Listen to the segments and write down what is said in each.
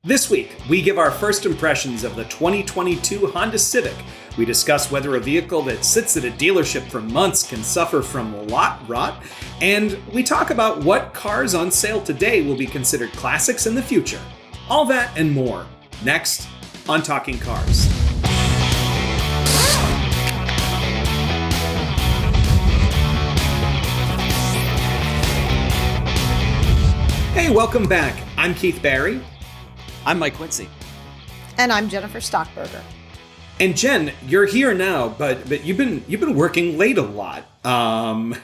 This week, we give our first impressions of the 2022 Honda Civic. We discuss whether a vehicle that sits at a dealership for months can suffer from lot rot. And we talk about what cars on sale today will be considered classics in the future. All that and more, next on Talking Cars. Hey, welcome back. I'm Keith Barry. I'm Mike Quincy. And I'm Jennifer Stockberger. And Jen, you're here now, but you've been working late a lot. Have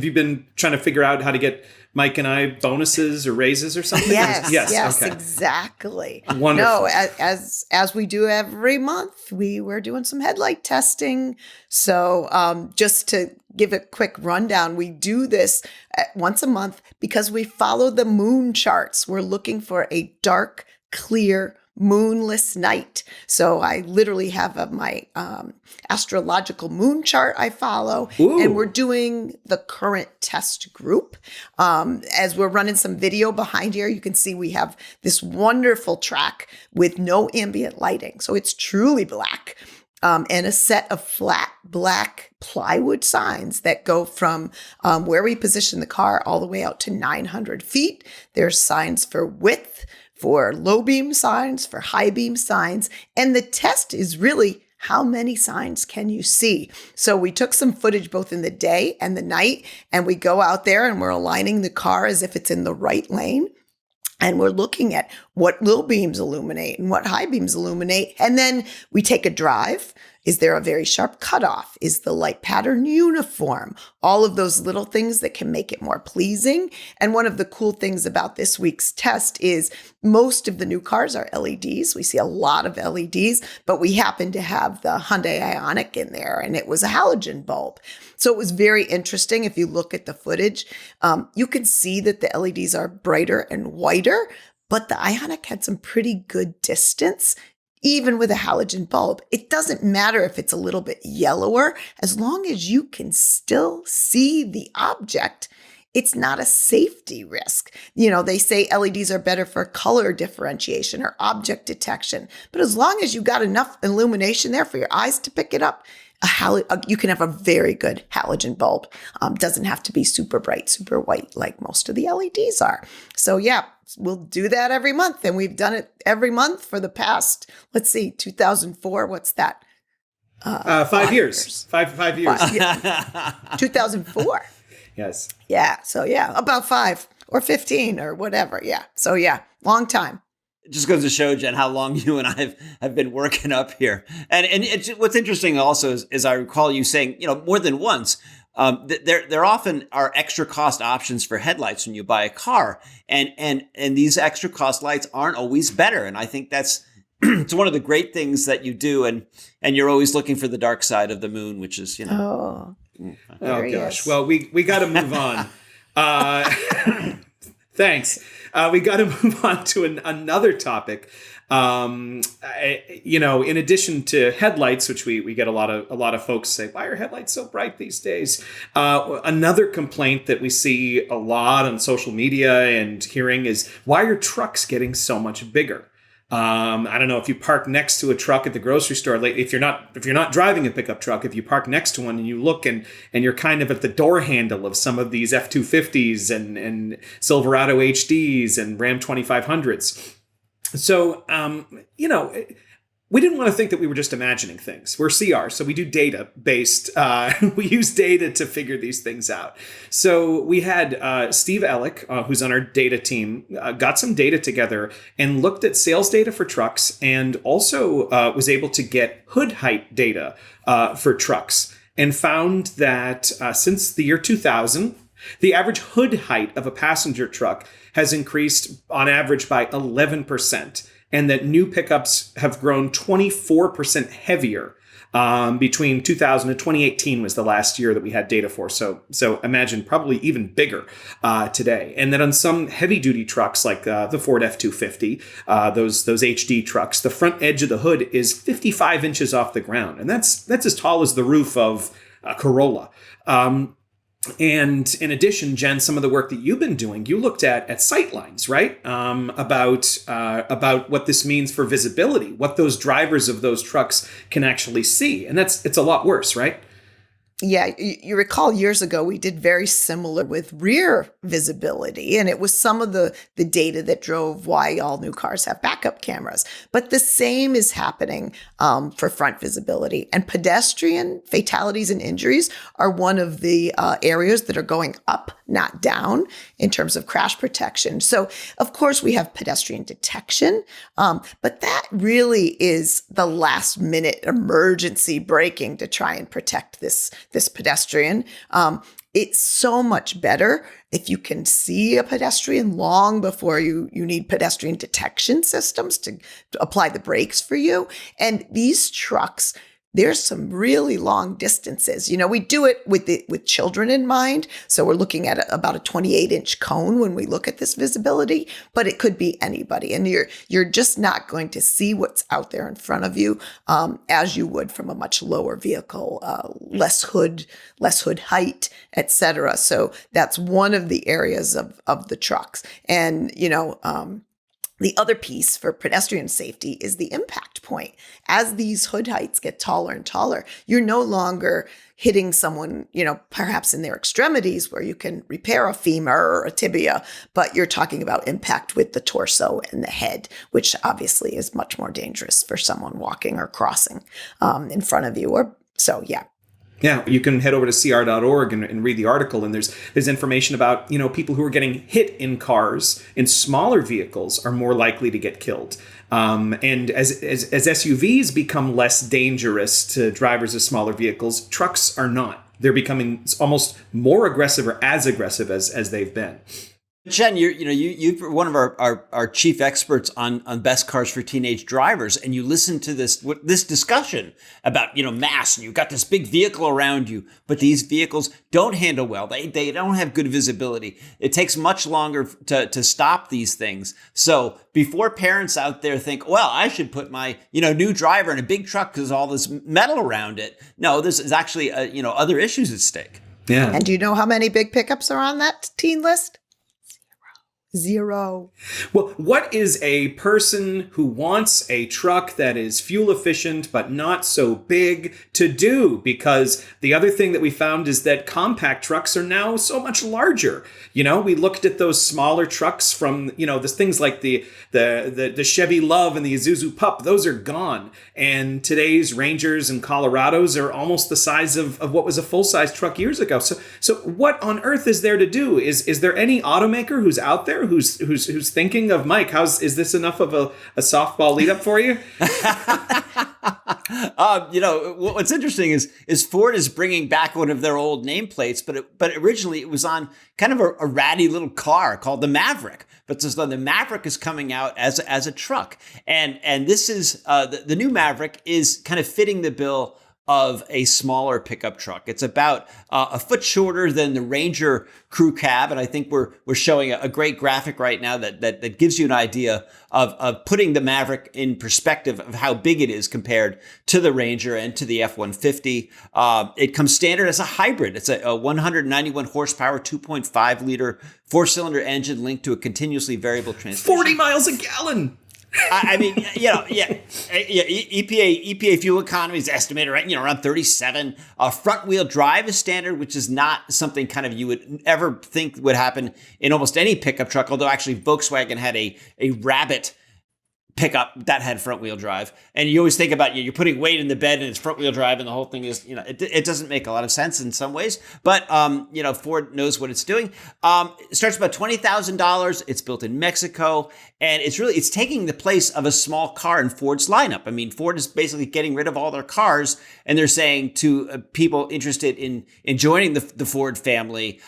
you been trying to figure out how to get Mike and I bonuses or raises or something? Yes, okay. Exactly. Wonderful. No, as we do every month, we were doing some headlight testing. So just to give a quick rundown, we do this once a month because we follow the moon charts. We're looking for a dark, clear, moonless night. So I literally have my astrological moon chart I follow. Ooh. And we're doing the current test group. As we're running some video behind here, you can see we have this wonderful track with no ambient lighting. So it's truly black. And a set of flat black plywood signs that go from where we position the car all the way out to 900 feet. There's signs for width, for low beam signs, for high beam signs. And the test is really how many signs can you see? So we took some footage both in the day and the night, and we go out there and we're aligning the car as if it's in the right lane. And we're looking at what low beams illuminate and what high beams illuminate. And then we take a drive. Is there a very sharp cutoff? Is the light pattern uniform? All of those little things that can make it more pleasing. And one of the cool things about this week's test is most of the new cars are LEDs. We see a lot of LEDs, but we happen to have the Hyundai Ioniq in there, and it was a halogen bulb. So it was very interesting. If you look at the footage, you can see that the LEDs are brighter and whiter, but the Ioniq had some pretty good distance. Even with a halogen bulb, it doesn't matter if it's a little bit yellower, as long as you can still see the object. It's not a safety risk. You know, they say LEDs are better for color differentiation or object detection, but as long as you got enough illumination there for your eyes to pick it up, you can have a very good halogen bulb. Doesn't have to be super bright, super white like most of the LEDs are. So yeah, we'll do that every month. And we've done it every month for the past, 2004. What's that? 5 years. Five years. 2004. Yes. Yeah. So yeah, about 5 or 15 or whatever. Yeah. So yeah, long time. It just goes to show, Jen, how long you and I have been working up here. And what's interesting also is I recall you saying, more than once, there often are extra cost options for headlights when you buy a car. And these extra cost lights aren't always better. And I think that's it's one of the great things that you do. And you're always looking for the dark side of the moon, which is, Oh gosh. Well, we got to move on. Thanks. We got to move on to another topic. In addition to headlights, which we get a lot of folks say, why are headlights so bright these days? Another complaint that we see a lot on social media and hearing is, why are trucks getting so much bigger? I don't know if you park next to a truck at the grocery store. If you're not driving a pickup truck, if you park next to one and you look and you're kind of at the door handle of some of these F-250s and Silverado HDs and Ram 2500s. So, we didn't want to think that we were just imagining things. We're CR, so we do data-based. We use data to figure these things out. So we had Steve Ellick, who's on our data team, got some data together and looked at sales data for trucks and also was able to get hood height data for trucks and found that since the year 2000, the average hood height of a passenger truck has increased on average by 11%. And that new pickups have grown 24% heavier between 2000 and 2018 was the last year that we had data for. So imagine probably even bigger today. And then on some heavy duty trucks like the Ford F-250, those HD trucks, the front edge of the hood is 55 inches off the ground. And that's as tall as the roof of a Corolla. And in addition, Jen, some of the work that you've been doing, you looked at sight lines, right? About what this means for visibility, what those drivers of those trucks can actually see. And it's a lot worse, right? Yeah, you recall years ago, we did very similar with rear visibility, and it was some of the data that drove why all new cars have backup cameras. But the same is happening for front visibility. And pedestrian fatalities and injuries are one of the areas that are going up, not down, in terms of crash protection. So, of course, we have pedestrian detection, but that really is the last minute emergency braking to try and protect this pedestrian. It's so much better if you can see a pedestrian long before you need pedestrian detection systems to apply the brakes for you. And these trucks, there's some really long distances. We do it with children in mind. So we're looking at about a 28-inch cone when we look at this visibility, but it could be anybody. And you're just not going to see what's out there in front of you as you would from a much lower vehicle, less hood height, etc. So that's one of the areas of the trucks. And, the other piece for pedestrian safety is the impact point. As these hood heights get taller and taller, you're no longer hitting someone, perhaps in their extremities where you can repair a femur or a tibia, but you're talking about impact with the torso and the head, which obviously is much more dangerous for someone walking or crossing in front of you. Yeah, you can head over to cr.org and read the article, and there's information about people who are getting hit in cars in smaller vehicles are more likely to get killed. And as SUVs become less dangerous to drivers of smaller vehicles, trucks are not. They're becoming almost more aggressive or as aggressive as they've been. Jen, you're one of our chief experts on best cars for teenage drivers, and you listen to this discussion about mass, and you've got this big vehicle around you, but these vehicles don't handle well. They don't have good visibility. It takes much longer to stop these things. So before parents out there think, well, I should put my new driver in a big truck because all this metal around it. No, there's actually other issues at stake. Yeah. And do you know how many big pickups are on that teen list? Zero. Well, what is a person who wants a truck that is fuel efficient but not so big to do? Because the other thing that we found is that compact trucks are now so much larger. We looked at those smaller trucks from, the things like the Chevy Love and the Isuzu Pup. Those are gone. And today's Rangers and Colorados are almost the size of what was a full-size truck years ago. So what on earth is there to do? Is there any automaker who's out there who's thinking of, Mike, is this enough of a softball lead up for you? What's interesting is Ford is bringing back one of their old nameplates, but originally it was on kind of a ratty little car called the Maverick. But so the Maverick is coming out as a truck, and this is the new Maverick is kind of fitting the bill of a smaller pickup truck. It's about a foot shorter than the Ranger crew cab, and I think we're showing a great graphic right now that gives you an idea of putting the Maverick in perspective of how big it is compared to the Ranger and to the F-150. It comes standard as a hybrid. It's a 191 horsepower, 2.5 liter 4-cylinder engine linked to a continuously variable transmission. 40 miles a gallon. I mean, EPA fuel economy is estimated around 37. Front wheel drive is standard, which is not something kind of you would ever think would happen in almost any pickup truck. Although actually Volkswagen had a Rabbit pickup that had front wheel drive, and you always think about you're putting weight in the bed and it's front wheel drive, and the whole thing is it doesn't make a lot of sense in some ways, but Ford knows what it's doing. It starts about $20,000. It's built in Mexico, and it's taking the place of a small car in Ford's lineup. I mean, Ford is basically getting rid of all their cars, and they're saying to people interested in joining the Ford family,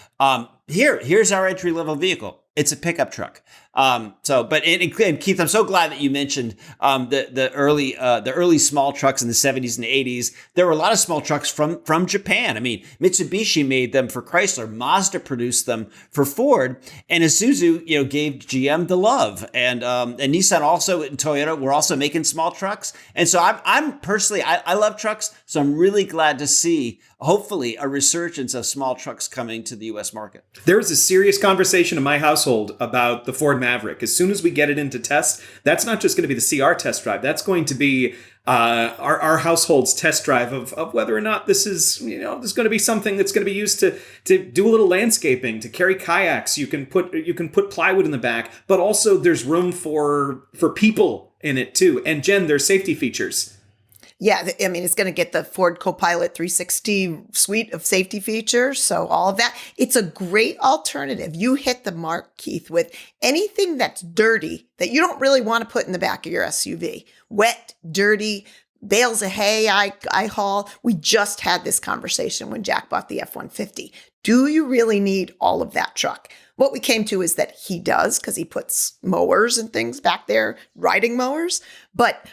here's our entry level vehicle. It's a pickup truck. And Keith, I'm so glad that you mentioned the early small trucks in the 70s and 80s. There were a lot of small trucks from Japan. I mean, Mitsubishi made them for Chrysler, Mazda produced them for Ford, and Isuzu, gave GM the love, and Nissan also and Toyota were also making small trucks. And so I'm personally, I love trucks, so I'm really glad to see, hopefully, a resurgence of small trucks coming to the U.S. market. There was a serious conversation in my household about the Ford Maverick. As soon as we get it into test, that's not just going to be the CR test drive. That's going to be our household's test drive of whether or not this is, there's going to be something that's going to be used to do a little landscaping, to carry kayaks. You can put plywood in the back, but also there's room for people in it too. And Jen, there's safety features. Yeah, I mean, it's going to get the Ford Copilot 360 suite of safety features. So all of that, it's a great alternative. You hit the mark, Keith, with anything that's dirty that you don't really want to put in the back of your SUV. Wet, dirty, bales of hay I haul. We just had this conversation when Jack bought the F-150. Do you really need all of that truck? What we came to is that he does, because he puts mowers and things back there, riding mowers. But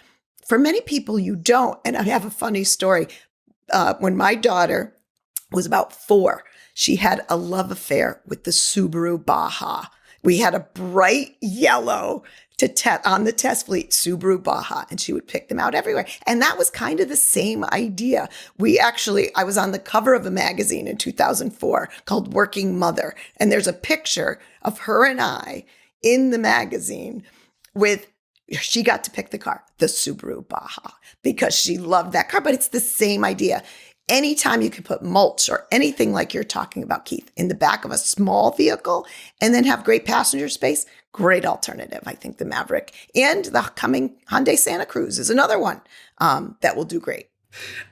for many people, you don't. And I have a funny story. When my daughter was about 4, she had a love affair with the Subaru Baja. We had a bright yellow on the test fleet Subaru Baja, and she would pick them out everywhere. And that was kind of the same idea. I was on the cover of a magazine in 2004 called Working Mother. And there's a picture of her and I in the magazine she got to pick the car, the Subaru Baja, because she loved that car. But it's the same idea. Anytime you can put mulch or anything like you're talking about, Keith, in the back of a small vehicle and then have great passenger space, great alternative. I think the Maverick and the coming Hyundai Santa Cruz is another one that will do great.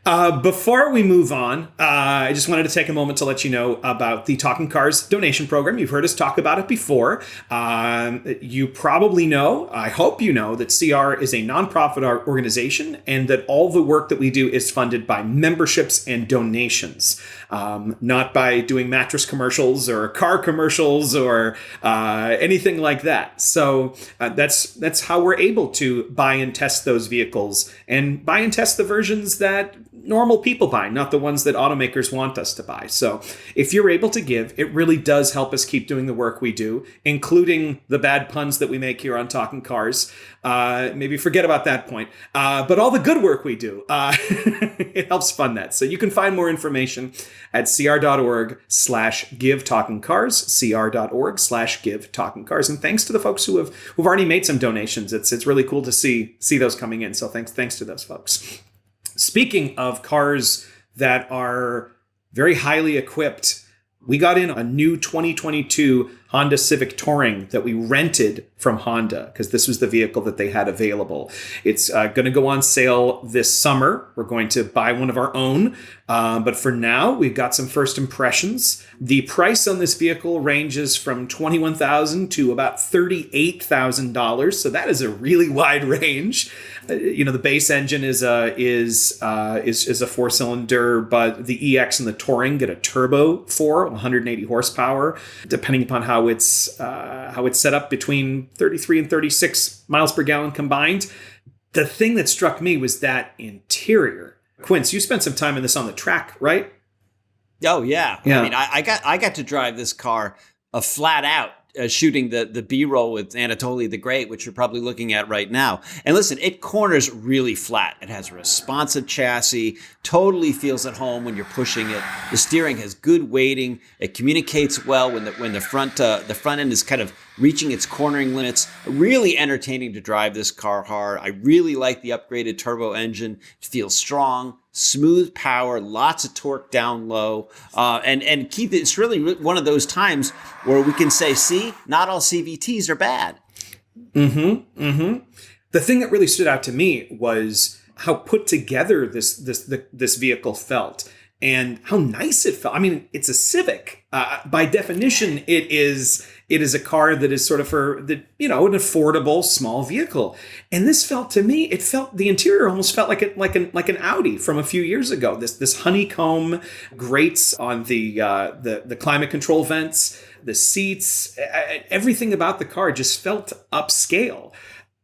Before we move on, I just wanted to take a moment to let you know about the Talking Cars donation program. You've heard us talk about it before. You probably know, I hope you know, that CR is a nonprofit organization and that all the work that we do is funded by memberships and donations, not by doing mattress commercials or car commercials or anything like that. So that's how we're able to buy and test those vehicles and buy and test the versions that normal people buy, not the ones that automakers want us to buy. So if you're able to give, it really does help us keep doing the work we do, including the bad puns that we make here on Talking Cars. Maybe forget about that point. But all the good work we do, it helps fund that. So you can find more information at cr.org/give talking cars, cr.org/give talking cars. And thanks to the folks who've already made some donations. It's really cool to see those coming in. So thanks to those folks. Speaking of cars that are very highly equipped, we got in a new 2022 Honda Civic Touring that we rented from Honda because this was the vehicle that they had available. It's going to go on sale this summer. We're going to buy one of our own. But for now, we've got some first impressions. The price on this vehicle ranges from $21,000 to about $38,000. So that is a really wide range. The base engine is a 4-cylinder, but the EX and the Touring get a turbo 180 horsepower, depending upon how it's set up, between 33 and 36 miles per gallon combined. The thing that struck me was that interior. Quince, you spent some time in this on the track, right? Oh yeah. I mean, I got to drive this car flat out. Shooting the B-roll with Anatoly the Great, which you're probably looking at right now. And listen, it corners really flat. It has a responsive chassis, totally feels at home when you're pushing it. The steering has good weighting. It communicates well when the front end is kind of reaching its cornering limits. Really entertaining to drive this car hard. I really like the upgraded turbo engine. It feels strong, smooth power, lots of torque down low. And Keith, it's really one of those times where we can say, see, not all CVTs are bad. The thing that really stood out to me was how put together this vehicle felt and how nice it felt. I mean, it's a Civic. By definition, it is It is a car that is sort of for the, an affordable small vehicle. And this felt to me, the interior almost felt like an Audi from a few years ago. This honeycomb grates on the climate control vents, the seats, everything about the car just felt upscale.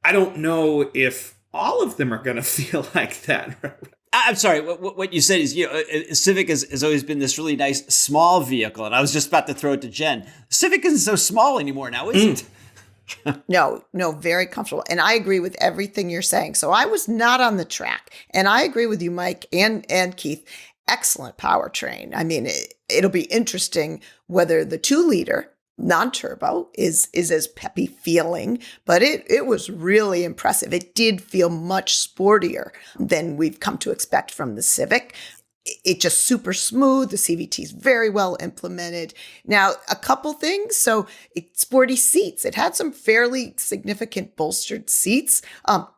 I don't know if all of them are going to feel like that. I'm sorry. What you said is, Civic has always been this really nice small vehicle, and I was just about to throw it to Jen. Civic isn't so small anymore now, is it? No, very comfortable. And I agree with everything you're saying. So I was not on the track, and I agree with you, Mike and Keith. Excellent powertrain. I mean, it'll be interesting whether the 2-liter non-turbo is as peppy feeling, but it was really impressive. It did feel much sportier than we've come to expect from the Civic. It just super smooth. The CVT is very well implemented. Now, a couple things. So sporty seats. It had some fairly significant bolstered seats.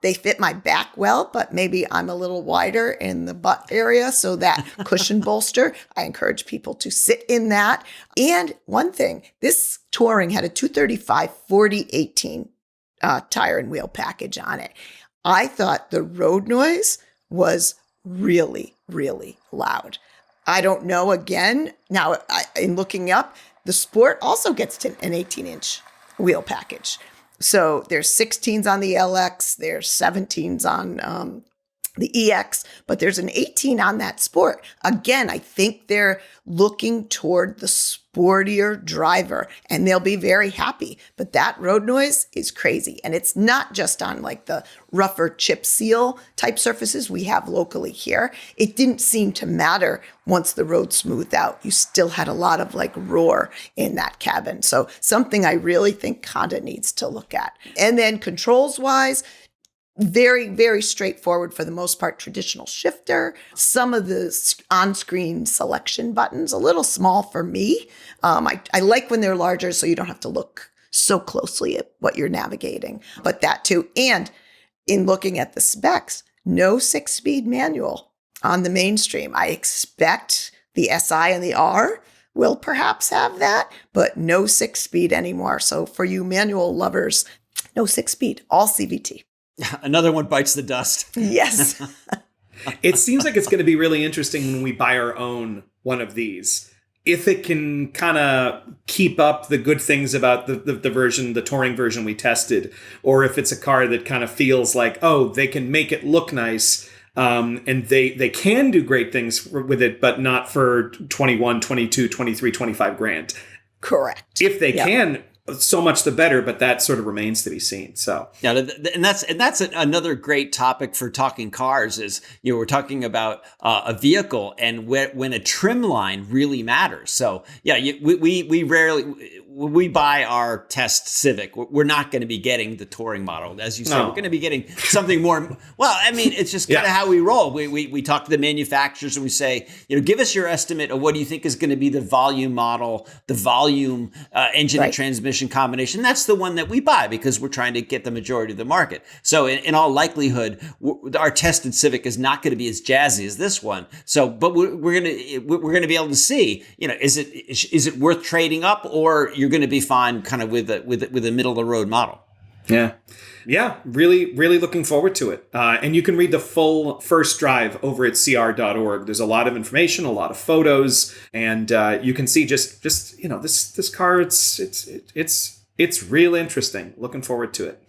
They fit my back well, but maybe I'm a little wider in the butt area. So that cushion bolster, I encourage people to sit in that. And one thing, this Touring had a 235/40/18 tire and wheel package on it. I thought the road noise was really, really loud. I don't know. Again, now in looking up, the Sport also gets to an 18-inch wheel package. So there's 16s on the LX, there's 17s on the EX, but there's an 18 on that Sport. Again, I think they're looking toward the sportier driver, and they'll be very happy. But that road noise is crazy. And it's not just on like the rougher chip seal type surfaces we have locally here. It didn't seem to matter once the road smoothed out. You still had a lot of like roar in that cabin. So something I really think Honda needs to look at. And then controls wise, very, very straightforward for the most part, traditional shifter. Some of the on-screen selection buttons, a little small for me. I like when they're larger so you don't have to look so closely at what you're navigating, but that too. And in looking at the specs, no 6-speed manual on the mainstream. I expect the SI and the R will perhaps have that, but no 6-speed anymore. So for you manual lovers, no 6-speed, all CVT. Another one bites the dust. Yes. It seems like it's going to be really interesting when we buy our own one of these. If it can kind of keep up the good things about the touring version we tested, or if it's a car that kind of feels like, oh, they can make it look nice, and they can do great things with it, but not for 21, 22, 23, 25 grand. Correct. If they can, so much the better, but that sort of remains to be seen. So yeah, and that's another great topic for talking cars is, we're talking about a vehicle and when a trim line really matters. So yeah, we rarely, when we buy our test Civic, we're not going to be getting the touring model. As you said, we're going to be getting something more. Well, I mean, it's just kind of how we roll. We talk to the manufacturers and we say, give us your estimate of what do you think is going to be the volume model, the volume engine and transmission combination. That's the one that we buy because we're trying to get the majority of the market. So in all likelihood, our tested Civic is not going to be as jazzy as this one. So, but we're going to be able to see, is it worth trading up, or you're going to be fine kind of with a middle of the road model. Yeah, really, really looking forward to it. And you can read the full first drive over at cr.org. There's a lot of information, a lot of photos, and you can see just this car. It's real interesting. Looking forward to it.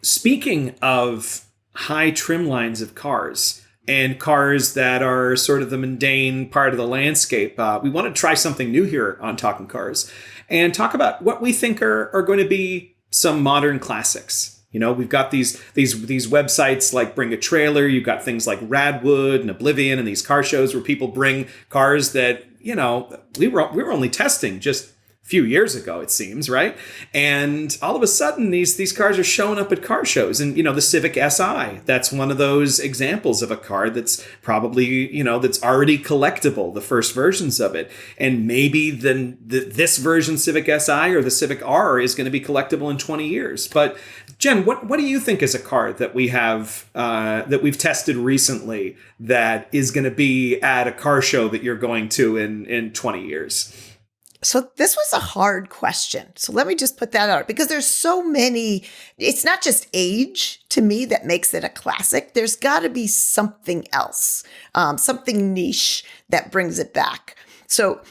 Speaking of high trim lines of cars and cars that are sort of the mundane part of the landscape, we want to try something new here on Talking Cars and talk about what we think are going to be some modern classics. We've got these websites like Bring a Trailer. You've got things like Radwood and Oblivion and these car shows where people bring cars that, we were only testing just a few years ago, it seems, right? And all of a sudden, these cars are showing up at car shows. And, the Civic Si, that's one of those examples of a car that's probably, that's already collectible, the first versions of it. And maybe then this version Civic Si or the Civic R is going to be collectible in 20 years. But Jen, what do you think is a car that we have, that we've tested recently that is going to be at a car show that you're going to in 20 years? So this was a hard question. So let me just put that out because there's so many. It's not just age to me that makes it a classic. There's got to be something else, something niche that brings it back. So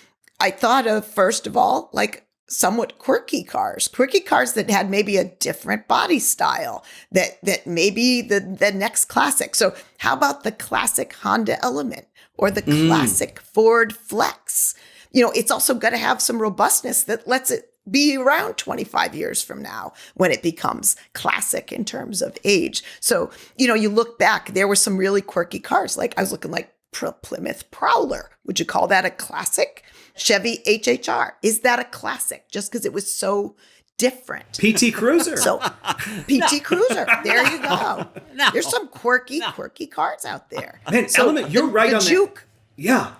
I thought of, first of all, like somewhat quirky cars that had maybe a different body style that maybe the next classic. So how about the classic Honda Element or the classic Ford Flex? It's also got to have some robustness that lets it be around 25 years from now when it becomes classic in terms of age. So, you look back, there were some really quirky cars. Like I was looking like Plymouth Prowler. Would you call that a classic? Chevy HHR. Is that a classic? Just because it was so different. PT Cruiser. So PT Cruiser. There you go. No. There's some quirky cars out there. Man, Element, you're right on that. Juke. Yeah.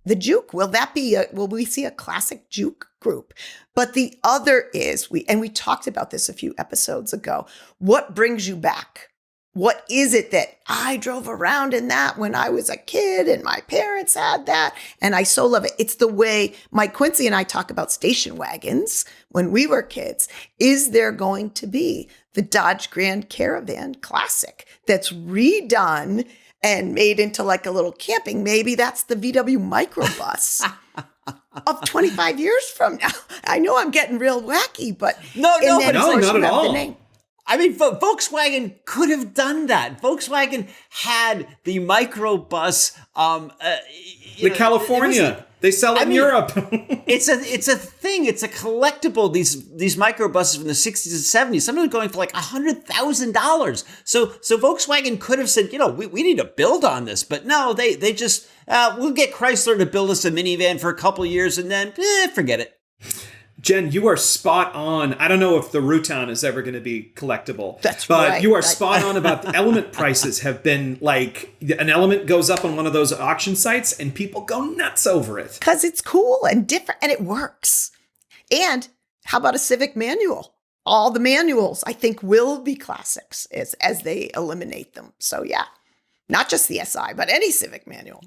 The Juke, will we see a classic Juke group? But the other is, we talked about this a few episodes ago. What brings you back? What is it that I drove around in that when I was a kid and my parents had that and I so love it? It's the way Mike Quincy and I talk about station wagons when we were kids. Is there going to be the Dodge Grand Caravan Classic that's redone and made into like a little camping? Maybe that's the VW microbus of 25 years from now. I know I'm getting real wacky, but not at all. I mean, Volkswagen could have done that. Volkswagen had the microbus. California. They sell it in Europe. It's a thing. It's a collectible. These microbuses from the 60s and 70s. Some of them going for like $100,000. So Volkswagen could have said, we need to build on this, but no, they just we'll get Chrysler to build us a minivan for a couple of years and then forget it. Jen, you are spot on. I don't know if the Rutan is ever going to be collectible. That's but right. You are spot on about the Element prices have been like, an Element goes up on one of those auction sites and people go nuts over it. Because it's cool and different and it works. And how about a Civic manual? All the manuals, I think, will be classics as they eliminate them. So yeah, not just the SI, but any Civic manual.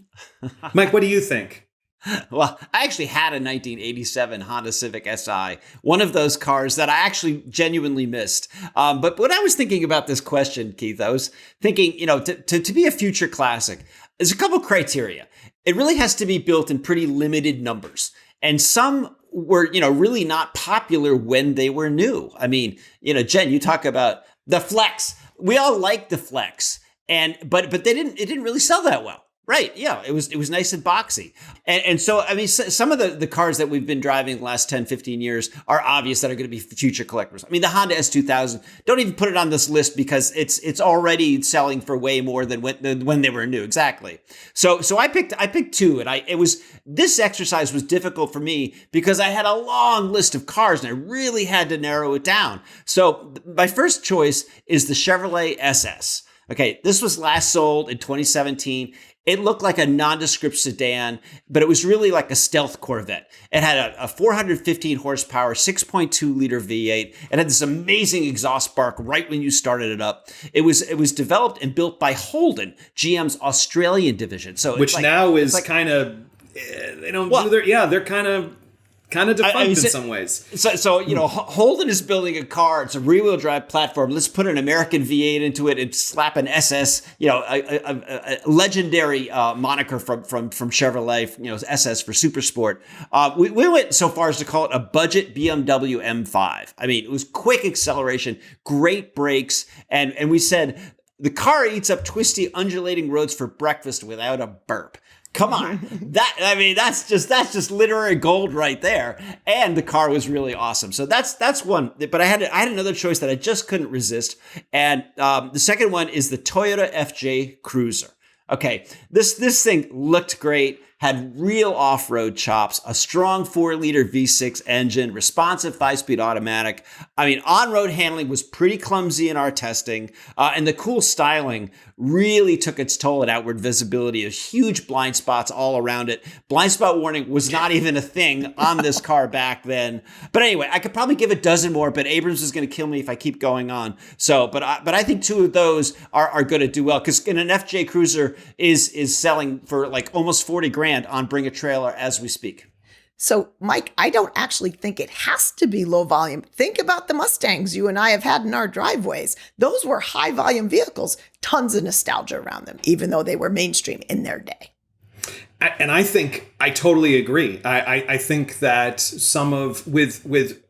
Mike, what do you think? Well, I actually had a 1987 Honda Civic Si, one of those cars that I actually genuinely missed. But when I was thinking about this question, Keith, I was thinking, to be a future classic, there's a couple criteria. It really has to be built in pretty limited numbers. And some were, really not popular when they were new. I mean, Jen, you talk about the Flex. We all liked the Flex, but it didn't really sell that well. Right. Yeah. It was nice and boxy. And so, I mean, some of the cars that we've been driving the last 10, 15 years are obvious that are going to be future collectors. I mean, the Honda S2000, don't even put it on this list because it's already selling for way more than when they were new. Exactly. So I picked two, and this exercise was difficult for me because I had a long list of cars and I really had to narrow it down. So my first choice is the Chevrolet SS. Okay. This was last sold in 2017. It looked like a nondescript sedan, but it was really like a stealth Corvette. It had a 415 horsepower, 6.2 liter V8. It had this amazing exhaust bark right when you started it up. It was developed and built by Holden, GM's Australian division. So which now is kind of they don't do their they're kind of defunct in some ways. So Holden is building a car. It's a rear-wheel drive platform. Let's put an American V8 into it and slap an SS, a legendary moniker from Chevrolet, SS for super sport. We went so far as to call it a budget BMW M5. I mean, it was quick acceleration, great brakes, and we said the car eats up twisty, undulating roads for breakfast without a burp. Come on. That's just literary gold right there. And the car was really awesome. So that's one. But I had another choice that I just couldn't resist. And the second one is the Toyota FJ Cruiser. Okay, this thing looked great, had real off-road chops, a strong 4-liter V6 engine, responsive 5-speed automatic. I mean, on-road handling was pretty clumsy in our testing, and the cool styling really took its toll at outward visibility. There's huge blind spots all around it. Blind spot warning was not even a thing on this car back then. But anyway, I could probably give a dozen more, but Abrams is going to kill me if I keep going on. So, but I think two of those are going to do well because an FJ Cruiser is selling for like almost 40 grand on Bring a Trailer as we speak. So, Mike, I don't actually think it has to be low volume. Think about the Mustangs you and I have had in our driveways. Those were high volume vehicles, tons of nostalgia around them, even though they were mainstream in their day. And I think I totally agree. I think that some of with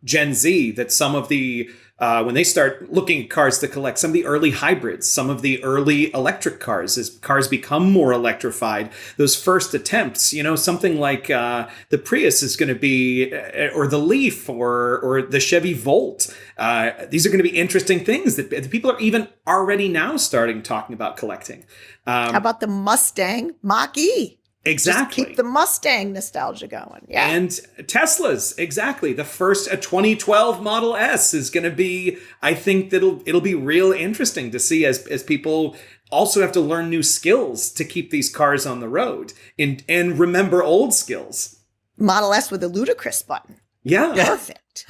Gen Z, that some of the when they start looking at cars to collect, some of the early hybrids, some of the early electric cars, as cars become more electrified, those first attempts, something like the Prius is going to be, or the Leaf, or the Chevy Volt. These are going to be interesting things that people are even already now starting talking about collecting. How about the Mustang Mach-E? Exactly. Just keep the Mustang nostalgia going. Yeah. And Teslas, exactly. The first 2012 Model S is going to be, I think that it'll be real interesting to see as people also have to learn new skills to keep these cars on the road and remember old skills. Model S with a ludicrous button. Yeah. Perfect.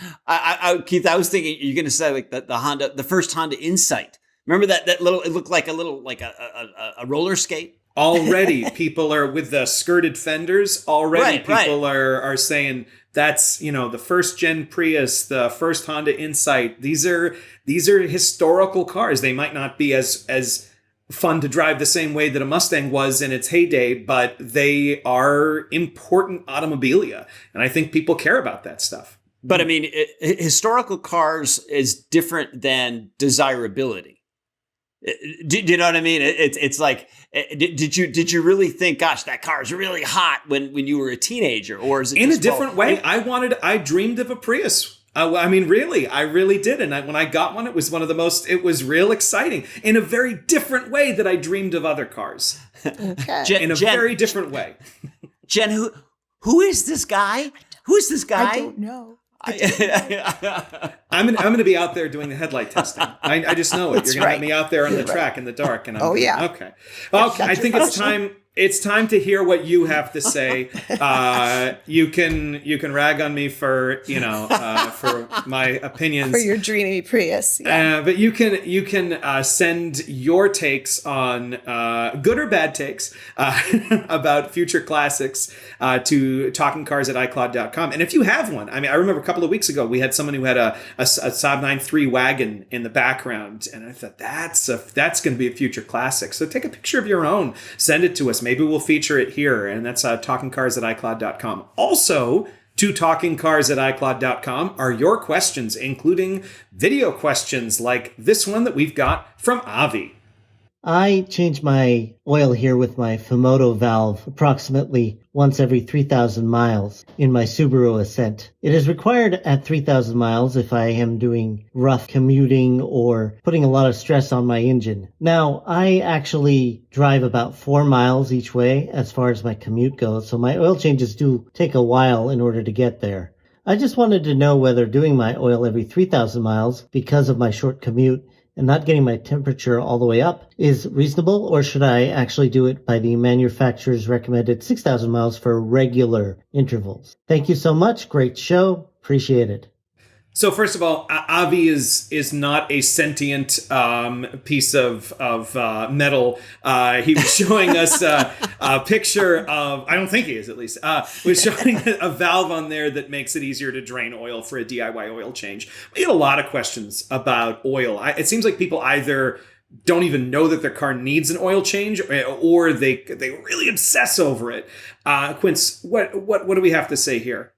Keith, I was thinking you're going to say like the first Honda Insight. Remember that little, it looked like a roller skate. Already people are with the skirted fenders. Already people are saying that's, the first gen Prius, the first Honda Insight. These are historical cars. They might not be as fun to drive the same way that a Mustang was in its heyday, but they are important automobilia. And I think people care about that stuff. But I mean, historical cars is different than desirability. Do you know what I mean? It's like, did you really think, gosh, that car is really hot when you were a teenager, or is it in a different way? I dreamed of a Prius. I mean, really, I really did. And when I got one, it was it was real exciting in a very different way that I dreamed of other cars. Okay. In a very different way. Jen, who is this guy? Who is this guy? I don't know. I'm going to be out there doing the headlight testing. I just know it. You're going to have me out there on the track in the dark. And okay. I think it's time. It's time to hear what you have to say. You can rag on me for for my opinions, for your dreamy Prius. Yeah. But you can send your takes on good or bad takes about future classics to talkingcars@icloud.com. And if you have one, I mean, I remember a couple of weeks ago we had someone who had a Saab 9.3 wagon in the background, and I thought that's going to be a future classic. So take a picture of your own, send it to us. Maybe we'll feature it here, and that's talkingcars@icloud.com. Also, to talkingcars@icloud.com are your questions, including video questions like this one that we've got from Avi. I change my oil here with my Fumoto valve approximately once every 3,000 miles in my Subaru Ascent. It is required at 3,000 miles if I am doing rough commuting or putting a lot of stress on my engine. Now, I actually drive about 4 miles each way as far as my commute goes, so my oil changes do take a while in order to get there. I just wanted to know whether doing my oil every 3,000 miles because of my short commute and not getting my temperature all the way up is reasonable, or should I actually do it by the manufacturer's recommended 6,000 miles for regular intervals? Thank you so much. Great show. Appreciate it. So first of all, Avi is not a sentient piece of metal. He was showing us a picture of, I don't think he is at least, was showing a valve on there that makes it easier to drain oil for a DIY oil change. We get a lot of questions about oil. It seems like people either don't even know that their car needs an oil change, or they really obsess over it. Quince, what do we have to say here?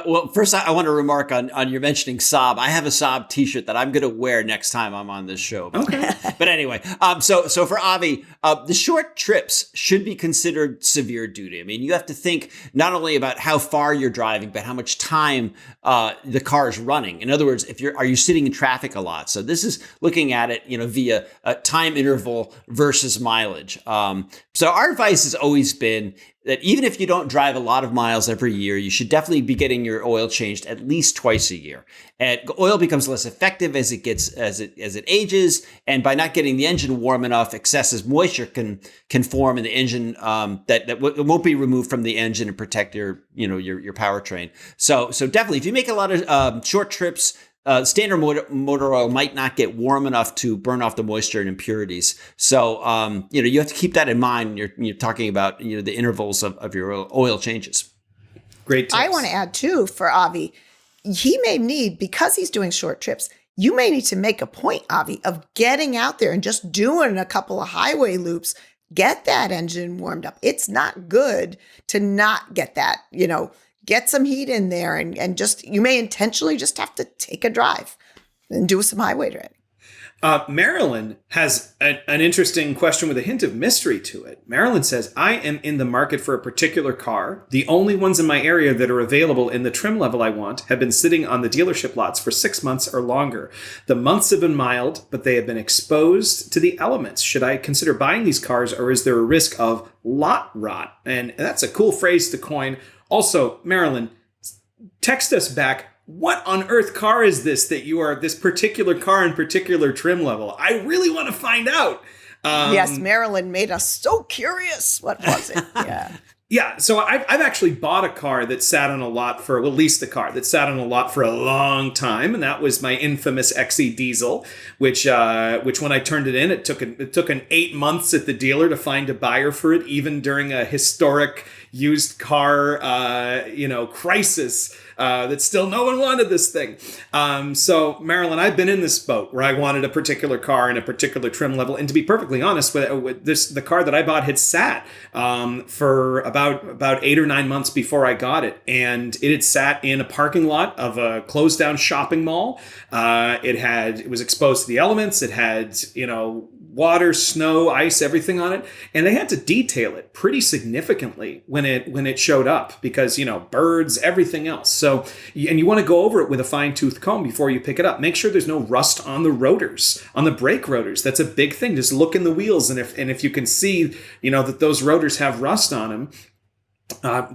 Well, first, I want to remark on your mentioning Saab. I have a Saab T-shirt that I'm going to wear next time I'm on this show. Okay. But anyway, so for Avi, the short trips should be considered severe duty. I mean, you have to think not only about how far you're driving, but how much time the car is running. In other words, are you sitting in traffic a lot? So this is looking at it, via a time interval versus mileage. So our advice has always been that even if you don't drive a lot of miles every year, you should definitely be getting your oil changed at least twice a year. And oil becomes less effective as it ages, and by not getting the engine warm enough, excessive moisture can form in the engine that won't be removed from the engine and protect your powertrain. So definitely, if you make a lot of short trips, standard motor oil might not get warm enough to burn off the moisture and impurities. So, you have to keep that in mind when you're talking about, the intervals of your oil changes. Great tips. I want to add too for Avi, he may need, because he's doing short trips, you may need to make a point, Avi, of getting out there and just doing a couple of highway loops. Get that engine warmed up. It's not good to not get that, get some heat in there and just, you may intentionally just have to take a drive and do some highway driving. Marilyn has an interesting question with a hint of mystery to it. Marilyn says, I am in the market for a particular car. The only ones in my area that are available in the trim level I want have been sitting on the dealership lots for 6 months or longer. The months have been mild, but they have been exposed to the elements. Should I consider buying these cars, or is there a risk of lot rot? And that's a cool phrase to coin. Also, Marilyn, text us back. What on earth car is this that you are, this particular car in particular trim level? I really want to find out. Yes, Marilyn made us so curious. What was it? Yeah. Yeah, so I've actually bought a car that sat on a lot for, well, leased a car that sat on a lot for a long time, and that was my infamous XE diesel, which when I turned it in, it took an 8 months at the dealer to find a buyer for it, even during a historic used car, crisis. That still no one wanted this thing. So Marilyn, I've been in this boat where I wanted a particular car in a particular trim level, and to be perfectly honest, with this, the car that I bought had sat for about 8 or 9 months before I got it, and it had sat in a parking lot of a closed down shopping mall. It was exposed to the elements. It had water, snow, ice, everything on it, and they had to detail it pretty significantly when it showed up because birds, everything else. So, and you want to go over it with a fine-tooth comb before you pick it up. Make sure there's no rust on the rotors, on the brake rotors. That's a big thing. Just look in the wheels, and if you can see that those rotors have rust on them,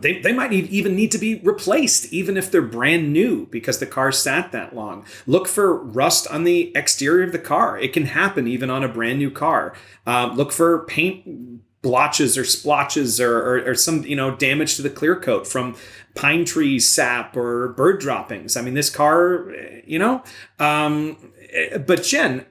they might even need to be replaced, even if they're brand new, because the car sat that long. Look for rust on the exterior of the car. It can happen even on a brand new car. Look for paint blotches or splotches or some damage to the clear coat from pine tree sap or bird droppings. I mean, this car, but Jen,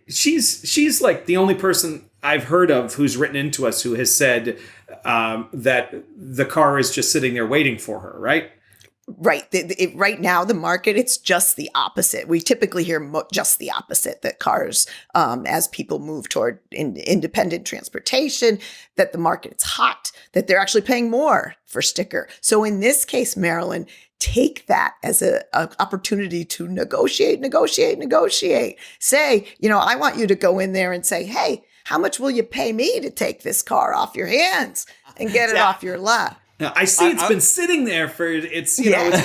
she's like the only person I've heard of who's written into us who has said that the car is just sitting there waiting for her, right? Right. Right now, the market, it's just the opposite. We typically hear just the opposite, that cars, as people move toward independent transportation, that the market is hot, that they're actually paying more for sticker. So in this case, Marilyn, take that as an opportunity to negotiate. Say, I want you to go in there and say, hey, how much will you pay me to take this car off your hands and get it off your lot? Now, I see it's been sitting there for it's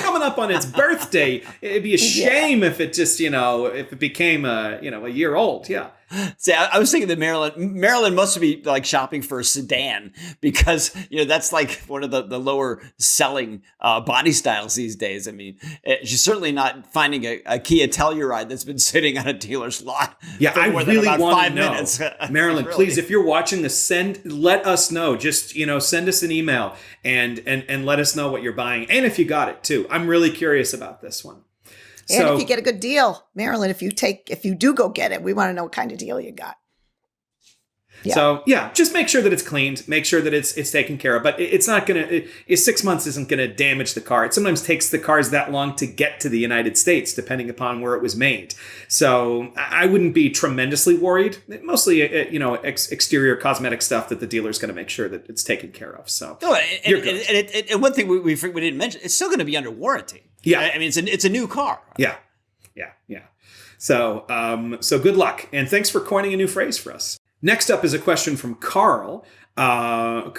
coming up on its birthday. It'd be a shame if it just if it became a year old. Yeah. See, I was thinking that Marilyn must be like shopping for a sedan because that's like one of the lower selling body styles these days. I mean, she's certainly not finding a Kia Telluride that's been sitting on a dealer's lot. Yeah, for more than about want 5 to know. minutes. Marilyn, please, if you're watching this, let us know. Just send us an email and let us know what you're buying and if you got it too. I'm really curious about this one. And if you get a good deal, Marilyn, if you do go get it, we want to know what kind of deal you got. Yeah. So just make sure that it's cleaned, make sure that it's taken care of, but it's not going to, 6 months isn't going to damage the car. It sometimes takes the cars that long to get to the United States, depending upon where it was made. So I wouldn't be tremendously worried. Mostly, exterior cosmetic stuff that the dealer's going to make sure that it's taken care of. So and one thing we didn't mention, it's still going to be under warranty. Yeah. I mean, it's a new car. Yeah. So good luck. And thanks for coining a new phrase for us. Next up is a question from Carl. Carl's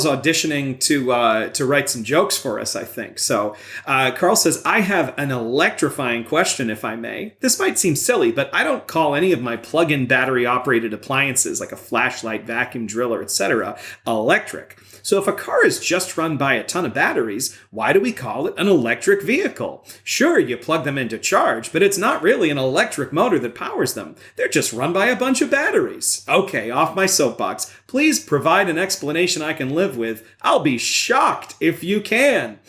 auditioning to write some jokes for us, I think. So Carl says, I have an electrifying question, if I may. This might seem silly, but I don't call any of my plug-in battery-operated appliances, like a flashlight, vacuum driller, etc., electric. So if a car is just run by a ton of batteries, why do we call it an electric vehicle? Sure, you plug them into charge, but it's not really an electric motor that powers them. They're just run by a bunch of batteries. Okay, off my soapbox. Please provide an explanation I can live with. I'll be shocked if you can.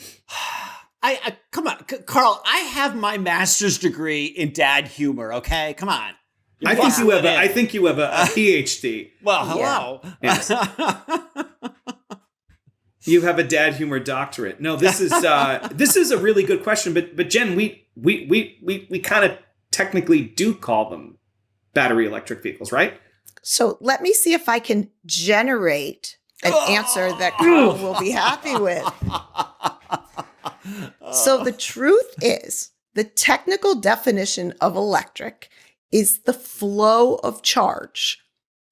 I come on, Carl, I have my master's degree in dad humor, okay? Come on. I think you have a PhD. Well, hello. Yeah. Yes. You have a dad humor doctorate. No, this is a really good question. But Jen, we kind of technically do call them battery electric vehicles, right? So let me see if I can generate an answer that Carl will be happy with. So the truth is, the technical definition of electric is the flow of charge.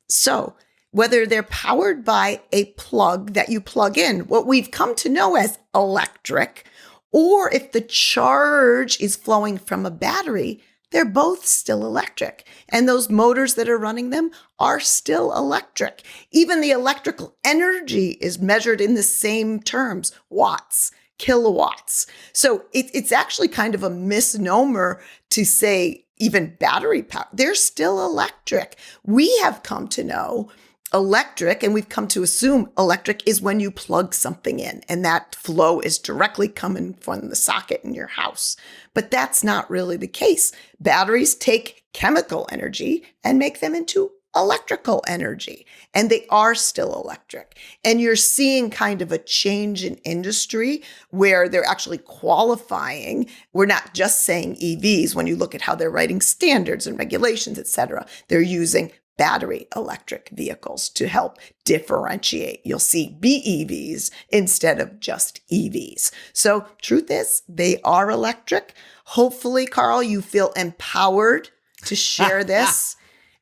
So whether they're powered by a plug that you plug in, what we've come to know as electric, or if the charge is flowing from a battery, they're both still electric. And those motors that are running them are still electric. Even the electrical energy is measured in the same terms, watts, kilowatts. So it's actually kind of a misnomer to say even battery power. They're still electric. We have come to know electric, and we've come to assume electric is when you plug something in and that flow is directly coming from the socket in your house. But that's not really the case. Batteries take chemical energy and make them into electrical energy, and they are still electric. And you're seeing kind of a change in industry where they're actually qualifying. We're not just saying EVs. When you look at how they're writing standards and regulations, et cetera, they're using battery electric vehicles to help differentiate. You'll see BEVs instead of just EVs. So truth is, they are electric. Hopefully, Carl, you feel empowered to share this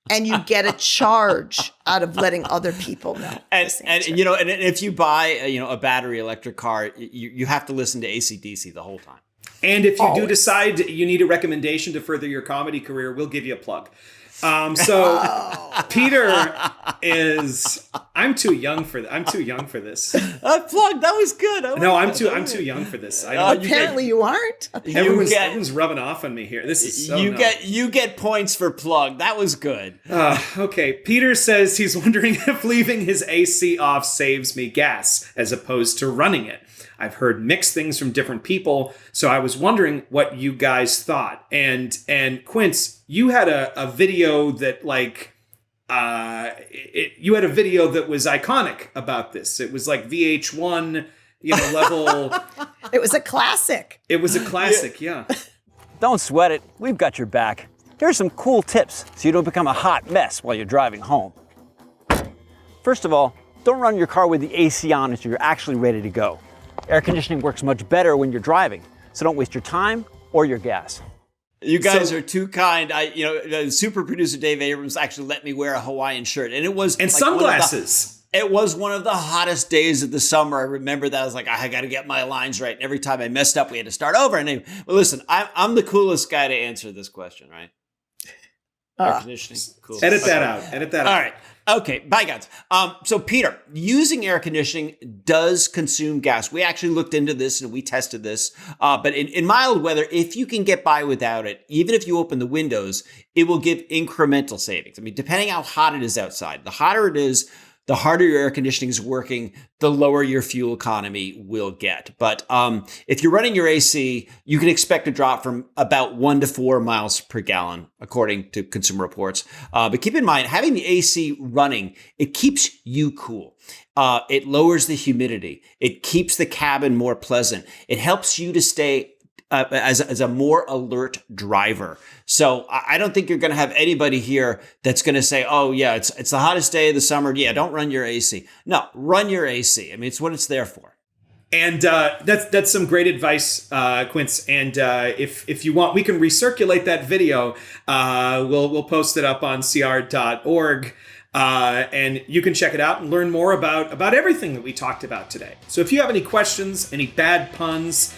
and you get a charge out of letting other people know. And if you buy a battery electric car, you have to listen to AC/DC the whole time. And if you do decide you need a recommendation to further your comedy career, we'll give you a plug. Peter is. I'm too young for this. Plug. That was good. I'm too young for this. Apparently, you aren't. Everyone's rubbing off on me here. This is so. You get points for plug. That was good. Okay. Peter says he's wondering if leaving his AC off saves me gas as opposed to running it. I've heard mixed things from different people, so I was wondering what you guys thought. And Quince, you had a video that you had a video that was iconic about this. It was like VH1, level. It was a classic. It was a classic, yeah. Don't sweat it. We've got your back. Here's some cool tips so you don't become a hot mess while you're driving home. First of all, don't run your car with the AC on until you're actually ready to go. Air conditioning works much better when you're driving, so don't waste your time or your gas. You guys are too kind. The super producer Dave Abrams actually let me wear a Hawaiian shirt, and it was sunglasses. It was one of the hottest days of the summer. I remember that. I was like, I got to get my lines right. And every time I messed up, we had to start over. And listen, I'm the coolest guy to answer this question, right? Air conditioning. Cool. Edit that out. All right. Okay, bye guys. So Peter, using air conditioning does consume gas. We actually looked into this and we tested this. But in mild weather, if you can get by without it, even if you open the windows, it will give incremental savings. I mean, depending how hot it is outside, the hotter it is, the harder your air conditioning is working, the lower your fuel economy will get. But if you're running your AC, you can expect a drop from about 1 to 4 miles per gallon, according to Consumer Reports. But keep in mind, having the AC running, it keeps you cool. It lowers the humidity. It keeps the cabin more pleasant. It helps you to stay as a more alert driver. So I don't think you're going to have anybody here that's going to say, oh yeah, it's the hottest day of the summer. Yeah, don't run your AC. No, run your AC. I mean, it's what it's there for. And that's some great advice, Quince. And if you want, we can recirculate that video. We'll post it up on cr.org. And you can check it out and learn more about everything that we talked about today. So if you have any questions, any bad puns,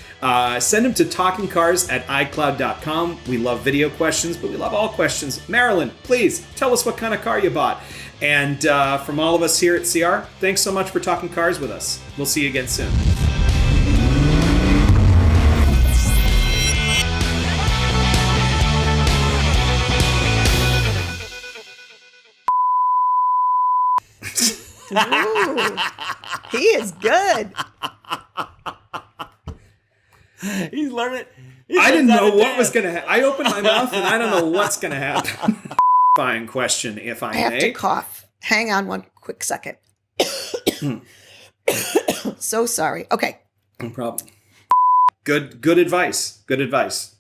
send them to talkingcars@icloud.com. We love video questions, but we love all questions. Marilyn, please tell us what kind of car you bought. And from all of us here at CR, thanks so much for talking cars with us. We'll see you again soon. Ooh, he is good. He's learning. I didn't know what was going to happen. I opened my mouth and I don't know what's going to happen. Fine question, if I may. I have to cough. Hang on one quick second. So sorry. Okay. No problem. Good advice. Good advice.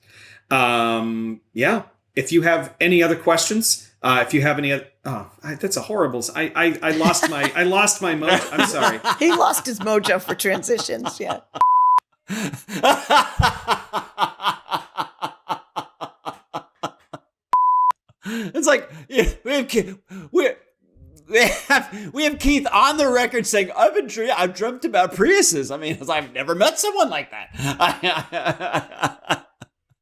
Yeah. If you have any other questions, if you have any other, that's a horrible. I lost my mojo. I'm sorry. He lost his mojo for transitions. Yeah. It's like we have Keith on the record saying I've dreamt about Priuses. I mean, I've never met someone like that.